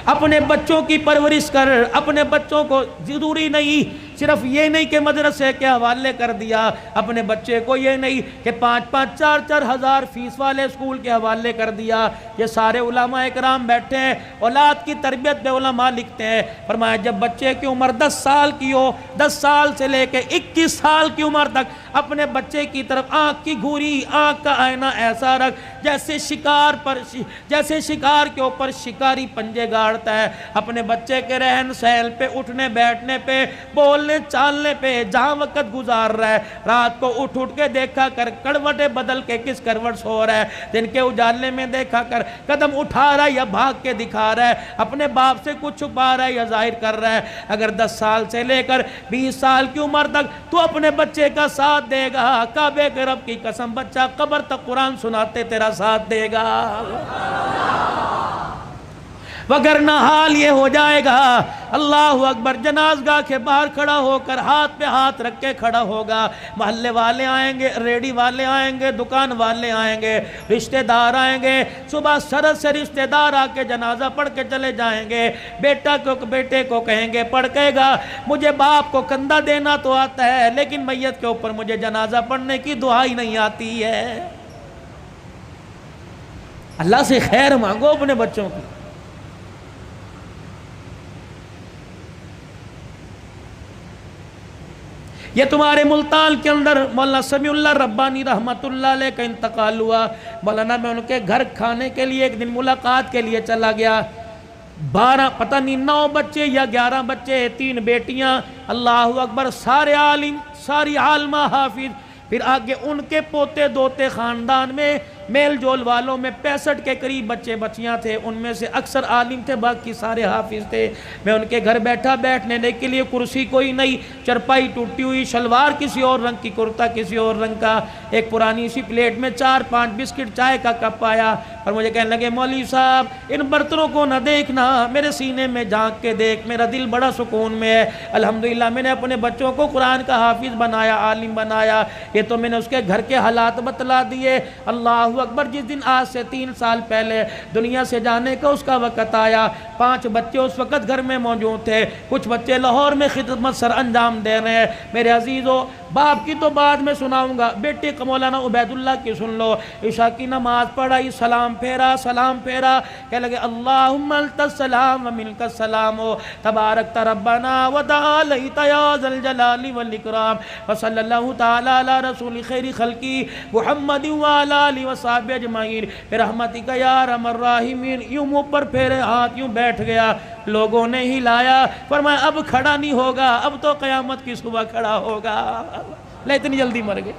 اپنے بچوں کی پرورش کر. اپنے بچوں کو ضروری نہیں صرف یہ نہیں کہ مدرسے کے حوالے کر دیا, اپنے بچے کو یہ نہیں کہ 5-5 4-4 ہزار فیس والے اسکول کے حوالے کر دیا. یہ سارے علماء اکرام بیٹھے ہیں, اولاد کی تربیت پہ علماء لکھتے ہیں. فرمایا جب بچے کی عمر 10 سال کی ہو, 10 سال سے لے کے 21 سال کی عمر تک اپنے بچے کی طرف آنکھ کی گھوری, آنکھ کا آئینہ ایسا رکھ جیسے شکار کے اوپر شکاری پنجے گاڑتا ہے. اپنے بچے کے رہن سہن پہ, اٹھنے بیٹھنے پہ, بولنے چالنے پہ, جہاں وقت گزار رہا ہے رات کو اٹھ کے دیکھا کر کروٹیں بدل کے کس کروٹ سو رہا ہے, دن کے اجالے میں دیکھا کر قدم اٹھا رہا ہے یا بھاگ کے دکھا رہا ہے, اپنے باپ سے کچھ چھپا رہا ہے یا ظاہر کر رہا ہے. اگر 10 سال سے لے کر 20 سال کی عمر تک تو اپنے بچے کا ساتھ دے گا, کعبے کے رب کی قسم بچہ قبر تک قرآن سناتے تیرا ساتھ دے گا. وگرنہ حال یہ ہو جائے گا, اللہ اکبر, جنازگاہ کے باہر کھڑا ہو کر ہاتھ پہ ہاتھ رکھ کے کھڑا ہوگا. محلے والے آئیں گے, ریڈی والے آئیں گے, دکان والے آئیں گے, رشتہ دار آئیں گے. صبح سرد سے رشتہ دار آ کے جنازہ پڑھ کے چلے جائیں گے. بیٹے کو کہیں گے, پڑھ کہے گا مجھے باپ کو کندھا دینا تو آتا ہے لیکن میت کے اوپر مجھے جنازہ پڑھنے کی دعا ہی نہیں آتی ہے. اللہ سے خیر مانگو اپنے بچوں کی. یہ تمہارے ملتان کے اندر مولانا سمیع اللہ ربانی رحمت اللہ علیہ کا انتقال ہوا. مولانا میں ان کے گھر کھانے کے لیے ایک دن ملاقات کے لیے چلا گیا. 12 پتہ نہیں 9 بچے یا 11 بچے, 3 بیٹیاں, اللہ اکبر, سارے عالم, ساری عالمہ, حافظ. پھر آگے ان کے پوتے دوتے, خاندان میں میل جول والوں میں 65 کے قریب بچے بچیاں تھے. ان میں سے اکثر عالم تھے, باقی سارے حافظ تھے. میں ان کے گھر بیٹھا, بیٹھنے کے لیے کرسی کوئی نہیں, چرپائی ٹوٹی ہوئی, شلوار کسی اور رنگ کی, کرتا کسی اور رنگ کا. ایک پرانی سی پلیٹ میں 4-5 بسکٹ, چائے کا کپ آیا اور مجھے کہنے لگے مولوی صاحب ان برتنوں کو نہ دیکھنا, میرے سینے میں جھانک کے دیکھ, میرا دل بڑا سکون میں ہے. الحمدللہ میں نے اپنے بچوں کو قرآن کا حافظ بنایا, عالم بنایا. یہ تو میں نے اس کے گھر کے حالات بتلا دیے. اللہ اکبر, جس دن آج سے 3 سال پہلے دنیا سے جانے کا اس کا وقت آیا, 5 بچے اس وقت گھر میں موجود تھے. کچھ بچے لاہور میں خدمت سر انجام دے رہے ہیں. میرے عزیزو, باپ کی تو بعد میں سناؤں گا, بیٹے کا مولانا عبید اللہ کی سن لو. عشاء کی نماز پڑھائی, سلام پھیرا, کہنے لگے اللہم انت السلام و منک السلام تبارک ربنا و تعالیت یا ذا الجلال والاکرام وصلی اللہ تعالی علی رسول خیر خلقی محمد وعلی آلہ وصحبہ اجمعین برحمتک یا ارحم الراحمین. یوں منہ پر پھیرے ہاتھ, یوں بیٹھ گیا. لوگوں نے ہلایا, فرمایا اب کھڑا نہیں ہوگا, اب تو قیامت کی صبح کھڑا ہوگا. لے اتنی جلدی مر گئے.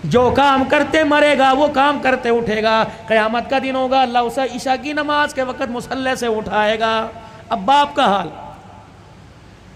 جو کام کرتے مرے گا وہ کام کرتے اٹھے گا. قیامت کا دن ہوگا, اللہ اسے عشاء کی نماز کے وقت مصلی سے اٹھائے گا. اب باپ کا حال,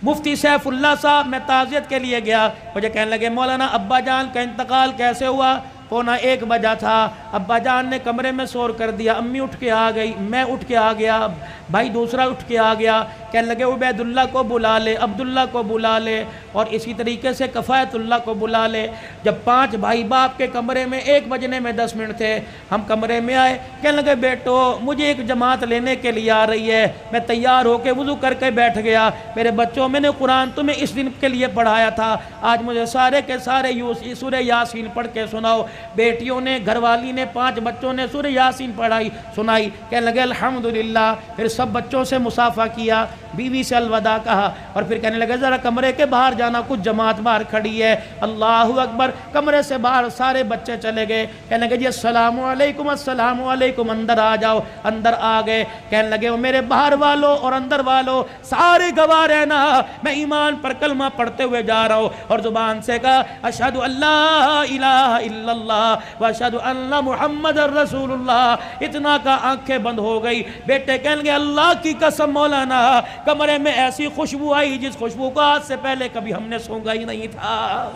مفتی سیف اللہ صاحب, میں تعزیت کے لیے گیا, مجھے کہنے لگے مولانا ابا جان کا انتقال کیسے ہوا؟ 1:15 بجا تھا. ابا جان نے کمرے میں شور کر دیا, امی اٹھ کے آ گئی, میں اٹھ کے آ گیا, بھائی دوسرا اٹھ کے آ گیا. کہنے لگے عبید اللہ کو بلا لے, عبداللہ کو بلا لے, اور اسی طریقے سے کفایت اللہ کو بلا لے. جب 5 بھائی باپ کے کمرے میں 1 بجنے میں 10 منٹ تھے, ہم کمرے میں آئے. کہنے لگے بیٹو مجھے ایک جماعت لینے کے لیے آ رہی ہے. میں تیار ہو کے وضو کر کے بیٹھ گیا. میرے بچوں, میں نے قرآن تمہیں اس دن کے لیے پڑھایا تھا, آج مجھے سارے کے سارے سورہ یاسین پڑھ کے سناؤ. بیٹیوں نے, گھر والی نے, 5 بچوں نے سورہ یاسین پڑھائی, سنائی. کہنے لگے الحمدللہ. پھر سب بچوں سے مصافحہ کیا, بیوی سے الوداع کہا, اور پھر کہنے لگے ذرا کمرے کے باہر جانا, کچھ جماعت باہر کھڑی ہے. اللہ اکبر, کمرے سے باہر سارے بچے چلے گئے. کہنے لگے جی السلام علیکم, السلام علیکم, اندر آ جاؤ. اندر آ گئے. کہنے لگے وہ میرے باہر والوں اور اندر والوں سارے گواہ رہنا, میں ایمان پر کلمہ پڑھتے ہوئے جا رہا ہوں. اور زبان سے کہا اشہد ان لا الہ الا اللہ واشہد ان محمد رسول اللہ. اتنا کا آنکھیں بند ہو گئی. بیٹے کہنے لگے اللہ کی قسم مولانا, کمرے میں ایسی خوشبو آئی جس خوشبو کو آج سے پہلے کبھی ہم نے سونگا ہی نہیں تھا.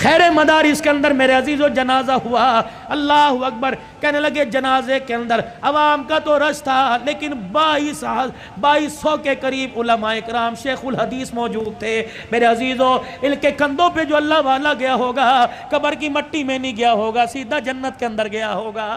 خیر مدارس کے اندر میرے عزیزو جنازہ ہوا، اللہ اکبر، کہنے لگے جنازے کے اندر عوام کا تو رش تھا، لیکن 2200 کے قریب علماء اکرام شیخ الحدیث موجود تھے۔ میرے عزیزو ان کے کندھوں پہ جو اللہ والا گیا ہوگا، قبر کی مٹی میں نہیں گیا ہوگا، سیدھا جنت کے اندر گیا ہوگا۔